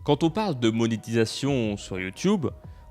Quand on parle de monétisation sur YouTube,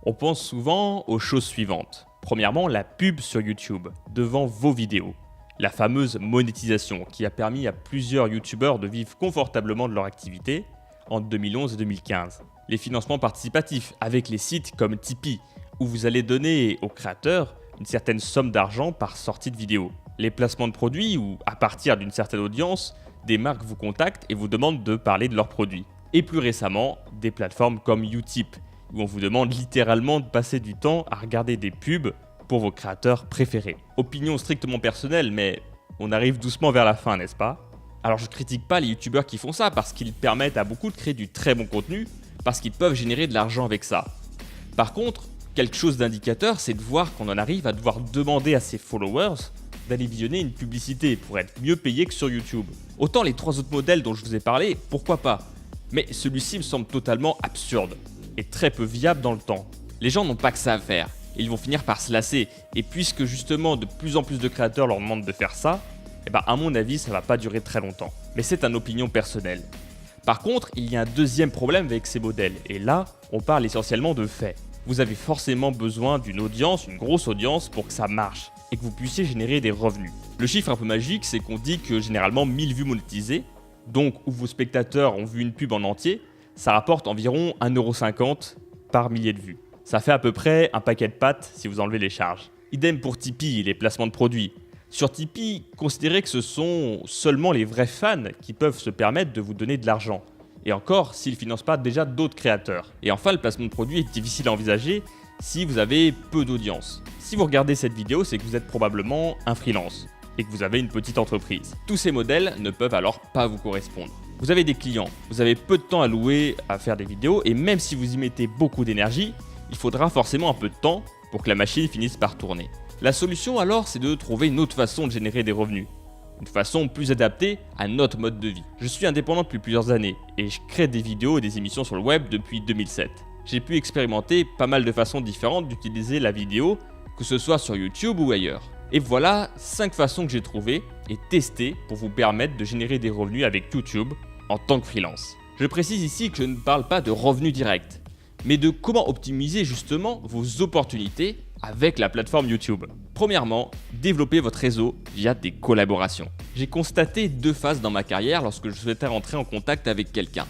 on pense souvent aux choses suivantes. Premièrement, la pub sur YouTube, devant vos vidéos. La fameuse monétisation qui a permis à plusieurs YouTubeurs de vivre confortablement de leur activité entre 2011 et 2015. Les financements participatifs avec les sites comme Tipeee, où vous allez donner aux créateurs une certaine somme d'argent par sortie de vidéo. Les placements de produits où, à partir d'une certaine audience, des marques vous contactent et vous demandent de parler de leurs produits. Et plus récemment, des plateformes comme Utip, où on vous demande littéralement de passer du temps à regarder des pubs pour vos créateurs préférés. Opinion strictement personnelle, mais on arrive doucement vers la fin, n'est-ce pas? Alors je critique pas les youtubeurs qui font ça, parce qu'ils permettent à beaucoup de créer du très bon contenu, parce qu'ils peuvent générer de l'argent avec ça. Par contre, quelque chose d'indicateur, c'est de voir qu'on en arrive à devoir demander à ses followers d'aller visionner une publicité pour être mieux payé que sur YouTube. Autant les trois autres modèles dont je vous ai parlé, pourquoi pas? Mais celui-ci me semble totalement absurde et très peu viable dans le temps. Les gens n'ont pas que ça à faire, ils vont finir par se lasser, et puisque justement de plus en plus de créateurs leur demandent de faire ça, à mon avis ça va pas durer très longtemps. Mais c'est une opinion personnelle. Par contre, il y a un deuxième problème avec ces modèles, et là, on parle essentiellement de faits. Vous avez forcément besoin d'une audience, une grosse audience, pour que ça marche, et que vous puissiez générer des revenus. Le chiffre un peu magique, c'est qu'on dit que généralement 1000 vues monétisées, donc où vos spectateurs ont vu une pub en entier, ça rapporte environ 1,50 € par millier de vues. Ça fait à peu près un paquet de pâtes si vous enlevez les charges. Idem pour Tipeee et les placements de produits. Sur Tipeee, considérez que ce sont seulement les vrais fans qui peuvent se permettre de vous donner de l'argent. Et encore, s'ils ne financent pas déjà d'autres créateurs. Et enfin, le placement de produits est difficile à envisager si vous avez peu d'audience. Si vous regardez cette vidéo, c'est que vous êtes probablement un freelance et que vous avez une petite entreprise. Tous ces modèles ne peuvent alors pas vous correspondre. Vous avez des clients, vous avez peu de temps à louer à faire des vidéos, et même si vous y mettez beaucoup d'énergie, il faudra forcément un peu de temps pour que la machine finisse par tourner. La solution alors, c'est de trouver une autre façon de générer des revenus. Une façon plus adaptée à notre mode de vie. Je suis indépendant depuis plusieurs années et je crée des vidéos et des émissions sur le web depuis 2007. J'ai pu expérimenter pas mal de façons différentes d'utiliser la vidéo, que ce soit sur YouTube ou ailleurs. Et voilà 5 façons que j'ai trouvées et testées pour vous permettre de générer des revenus avec YouTube en tant que freelance. Je précise ici que je ne parle pas de revenus directs, mais de comment optimiser justement vos opportunités avec la plateforme YouTube. Premièrement, développer votre réseau via des collaborations. J'ai constaté 2 phases dans ma carrière lorsque je souhaitais rentrer en contact avec quelqu'un.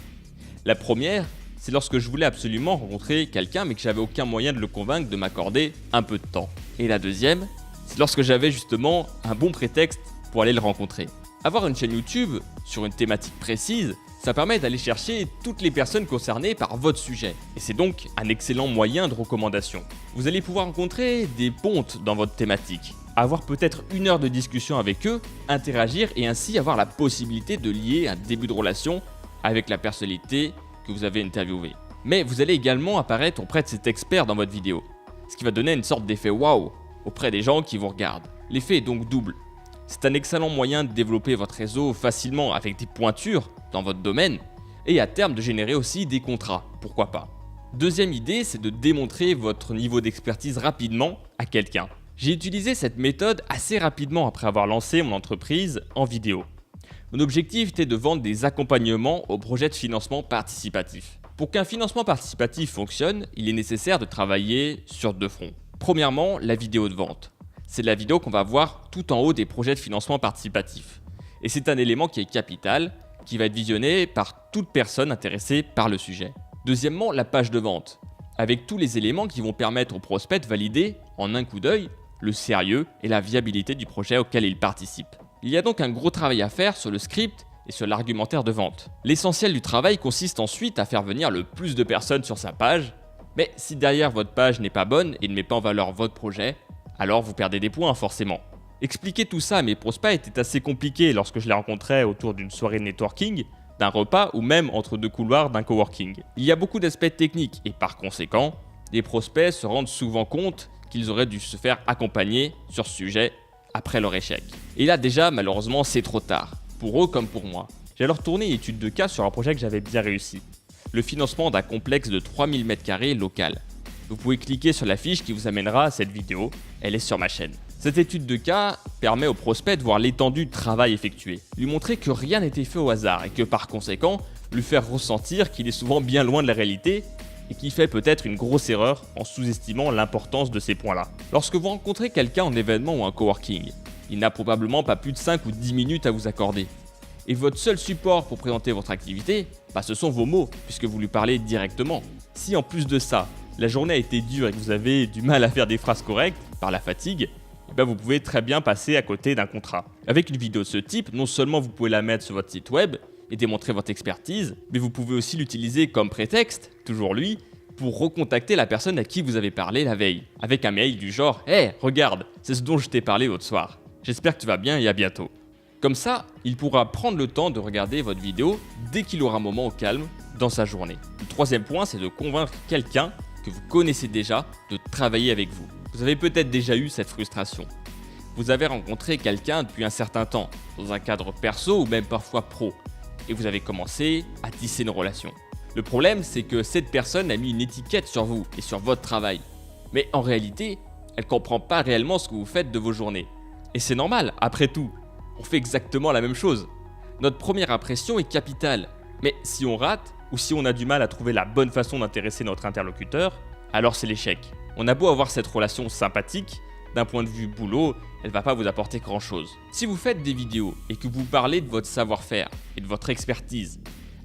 La première, c'est lorsque je voulais absolument rencontrer quelqu'un mais que j'avais aucun moyen de le convaincre de m'accorder un peu de temps. Et la deuxième, c'est lorsque j'avais justement un bon prétexte pour aller le rencontrer. Avoir une chaîne YouTube sur une thématique précise, ça permet d'aller chercher toutes les personnes concernées par votre sujet. Et c'est donc un excellent moyen de recommandation. Vous allez pouvoir rencontrer des pontes dans votre thématique, avoir peut-être 1 heure de discussion avec eux, interagir et ainsi avoir la possibilité de lier un début de relation avec la personnalité que vous avez interviewée. Mais vous allez également apparaître auprès de cet expert dans votre vidéo, ce qui va donner une sorte d'effet waouh auprès des gens qui vous regardent. L'effet est donc double. C'est un excellent moyen de développer votre réseau facilement avec des pointures dans votre domaine et à terme de générer aussi des contrats, pourquoi pas. Deuxième idée, c'est de démontrer votre niveau d'expertise rapidement à quelqu'un. J'ai utilisé cette méthode assez rapidement après avoir lancé mon entreprise en vidéo. Mon objectif était de vendre des accompagnements aux projets de financement participatif. Pour qu'un financement participatif fonctionne, il est nécessaire de travailler sur 2 fronts. Premièrement, la vidéo de vente. C'est la vidéo qu'on va voir tout en haut des projets de financement participatif. Et c'est un élément qui est capital, qui va être visionné par toute personne intéressée par le sujet. Deuxièmement, la page de vente, avec tous les éléments qui vont permettre aux prospects de valider, en un coup d'œil, le sérieux et la viabilité du projet auquel ils participent. Il y a donc un gros travail à faire sur le script et sur l'argumentaire de vente. L'essentiel du travail consiste ensuite à faire venir le plus de personnes sur sa page, mais si derrière votre page n'est pas bonne et ne met pas en valeur votre projet, alors vous perdez des points forcément. Expliquer tout ça à mes prospects était assez compliqué lorsque je les rencontrais autour d'une soirée de networking, d'un repas ou même entre 2 couloirs d'un coworking. Il y a beaucoup d'aspects techniques et par conséquent, les prospects se rendent souvent compte qu'ils auraient dû se faire accompagner sur ce sujet après leur échec. Et là déjà, malheureusement, c'est trop tard, pour eux comme pour moi. J'ai alors tourné une étude de cas sur un projet que j'avais bien réussi. Le financement d'un complexe de 3000 m² local. Vous pouvez cliquer sur la fiche qui vous amènera à cette vidéo, elle est sur ma chaîne. Cette étude de cas permet au prospect de voir l'étendue du travail effectué, lui montrer que rien n'était fait au hasard et que par conséquent, lui faire ressentir qu'il est souvent bien loin de la réalité et qu'il fait peut-être une grosse erreur en sous-estimant l'importance de ces points-là. Lorsque vous rencontrez quelqu'un en événement ou un coworking, il n'a probablement pas plus de 5 ou 10 minutes à vous accorder. Et votre seul support pour présenter votre activité, ce sont vos mots, puisque vous lui parlez directement. Si en plus de ça, la journée a été dure et que vous avez du mal à faire des phrases correctes par la fatigue, vous pouvez très bien passer à côté d'un contrat. Avec une vidéo de ce type, non seulement vous pouvez la mettre sur votre site web et démontrer votre expertise, mais vous pouvez aussi l'utiliser comme prétexte, toujours lui, pour recontacter la personne à qui vous avez parlé la veille, avec un mail du genre « Hey, regarde, c'est ce dont je t'ai parlé l'autre soir. J'espère que tu vas bien et à bientôt. » Comme ça, il pourra prendre le temps de regarder votre vidéo dès qu'il aura un moment au calme dans sa journée. Le troisième point, c'est de convaincre quelqu'un que vous connaissez déjà de travailler avec vous. Vous avez peut-être déjà eu cette frustration. Vous avez rencontré quelqu'un depuis un certain temps, dans un cadre perso ou même parfois pro, et vous avez commencé à tisser une relation. Le problème, c'est que cette personne a mis une étiquette sur vous et sur votre travail. Mais en réalité, elle ne comprend pas réellement ce que vous faites de vos journées. Et c'est normal, après tout, on fait exactement la même chose. Notre première impression est capitale, mais si on rate, ou si on a du mal à trouver la bonne façon d'intéresser notre interlocuteur, alors c'est l'échec. On a beau avoir cette relation sympathique, d'un point de vue boulot, elle ne va pas vous apporter grand chose. Si vous faites des vidéos et que vous parlez de votre savoir-faire et de votre expertise,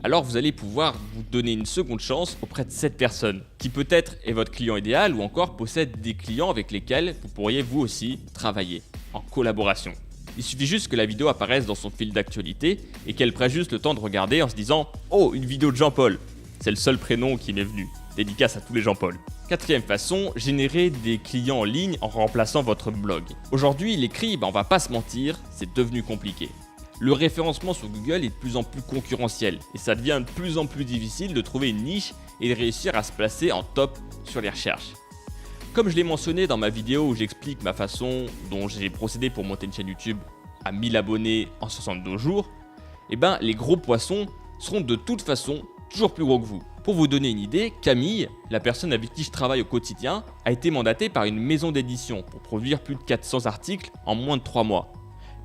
alors vous allez pouvoir vous donner une seconde chance auprès de cette personne, qui peut-être est votre client idéal ou encore possède des clients avec lesquels vous pourriez vous aussi travailler, en collaboration. Il suffit juste que la vidéo apparaisse dans son fil d'actualité et qu'elle prenne juste le temps de regarder en se disant « Oh, une vidéo de Jean-Paul !» C'est le seul prénom qui m'est venu. Dédicace à tous les Jean-Paul. Quatrième façon, générer des clients en ligne en remplaçant votre blog. Aujourd'hui, l'écrit, on va pas se mentir, c'est devenu compliqué. Le référencement sur Google est de plus en plus concurrentiel et ça devient de plus en plus difficile de trouver une niche et de réussir à se placer en top sur les recherches. Comme je l'ai mentionné dans ma vidéo où j'explique ma façon dont j'ai procédé pour monter une chaîne YouTube à 1000 abonnés en 72 jours, les gros poissons seront de toute façon toujours plus gros que vous. Pour vous donner une idée, Camille, la personne avec qui je travaille au quotidien, a été mandatée par une maison d'édition pour produire plus de 400 articles en moins de 3 mois.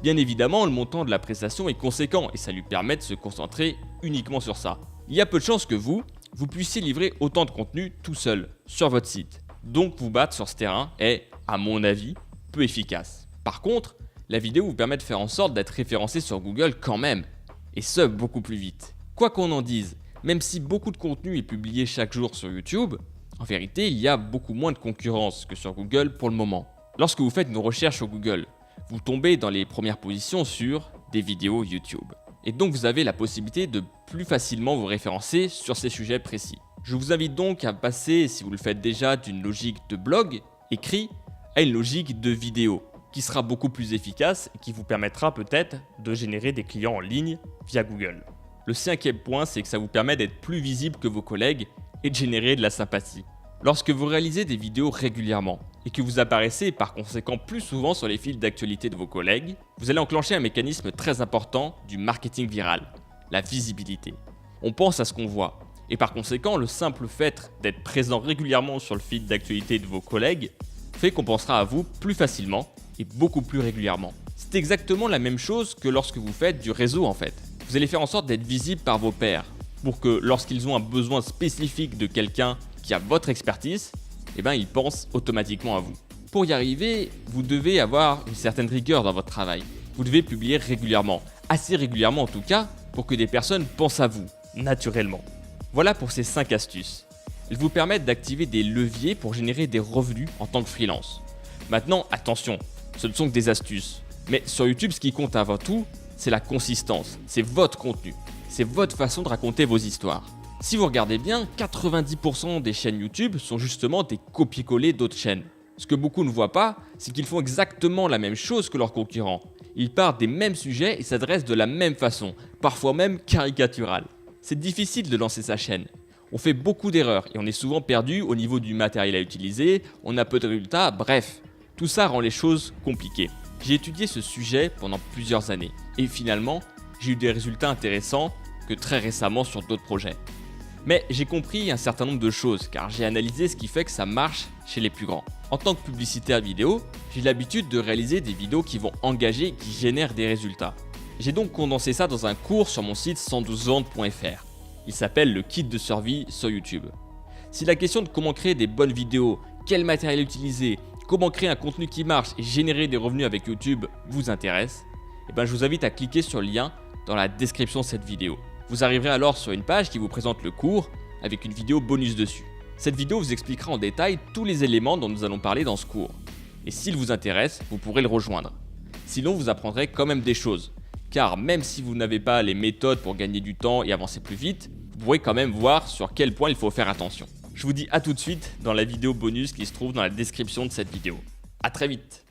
Bien évidemment, le montant de la prestation est conséquent et ça lui permet de se concentrer uniquement sur ça. Il y a peu de chances que vous puissiez livrer autant de contenu tout seul sur votre site. Donc vous battre sur ce terrain est, à mon avis, peu efficace. Par contre, la vidéo vous permet de faire en sorte d'être référencé sur Google quand même, et ce beaucoup plus vite. Quoi qu'on en dise, même si beaucoup de contenu est publié chaque jour sur YouTube, en vérité il y a beaucoup moins de concurrence que sur Google pour le moment. Lorsque vous faites une recherche sur Google, vous tombez dans les premières positions sur des vidéos YouTube. Et donc vous avez la possibilité de plus facilement vous référencer sur ces sujets précis. Je vous invite donc à passer, si vous le faites déjà, d'une logique de blog écrit à une logique de vidéo, qui sera beaucoup plus efficace et qui vous permettra peut-être de générer des clients en ligne via Google. Le cinquième point, c'est que ça vous permet d'être plus visible que vos collègues et de générer de la sympathie. Lorsque vous réalisez des vidéos régulièrement et que vous apparaissez par conséquent plus souvent sur les fils d'actualité de vos collègues, vous allez enclencher un mécanisme très important du marketing viral, la visibilité. On pense à ce qu'on voit et par conséquent le simple fait d'être présent régulièrement sur le fil d'actualité de vos collègues fait qu'on pensera à vous plus facilement et beaucoup plus régulièrement. C'est exactement la même chose que lorsque vous faites du réseau en fait. Vous allez faire en sorte d'être visible par vos pairs pour que lorsqu'ils ont un besoin spécifique de quelqu'un qui a votre expertise, ils pensent automatiquement à vous. Pour y arriver, vous devez avoir une certaine rigueur dans votre travail. Vous devez publier régulièrement, assez régulièrement en tout cas, pour que des personnes pensent à vous, naturellement. Voilà pour ces 5 astuces. Elles vous permettent d'activer des leviers pour générer des revenus en tant que freelance. Maintenant, attention, ce ne sont que des astuces. Mais sur YouTube, ce qui compte avant tout, c'est la consistance, c'est votre contenu, c'est votre façon de raconter vos histoires. Si vous regardez bien, 90% des chaînes YouTube sont justement des copier-coller d'autres chaînes. Ce que beaucoup ne voient pas, c'est qu'ils font exactement la même chose que leurs concurrents. Ils partent des mêmes sujets et s'adressent de la même façon, parfois même caricaturale. C'est difficile de lancer sa chaîne. On fait beaucoup d'erreurs et on est souvent perdu au niveau du matériel à utiliser, on a peu de résultats, bref. Tout ça rend les choses compliquées. J'ai étudié ce sujet pendant plusieurs années et finalement, j'ai eu des résultats intéressants que très récemment sur d'autres projets. Mais j'ai compris un certain nombre de choses car j'ai analysé ce qui fait que ça marche chez les plus grands. En tant que publicitaire vidéo, j'ai l'habitude de réaliser des vidéos qui vont engager et qui génèrent des résultats. J'ai donc condensé ça dans un cours sur mon site 112ventes.fr. Il s'appelle le kit de survie sur YouTube. Si la question de comment créer des bonnes vidéos, quel matériel utiliser, comment créer un contenu qui marche et générer des revenus avec YouTube vous intéresse, je vous invite à cliquer sur le lien dans la description de cette vidéo. Vous arriverez alors sur une page qui vous présente le cours avec une vidéo bonus dessus. Cette vidéo vous expliquera en détail tous les éléments dont nous allons parler dans ce cours. Et s'il vous intéresse, vous pourrez le rejoindre. Sinon, vous apprendrez quand même des choses. Car même si vous n'avez pas les méthodes pour gagner du temps et avancer plus vite, vous pourrez quand même voir sur quel point il faut faire attention. Je vous dis à tout de suite dans la vidéo bonus qui se trouve dans la description de cette vidéo. À très vite.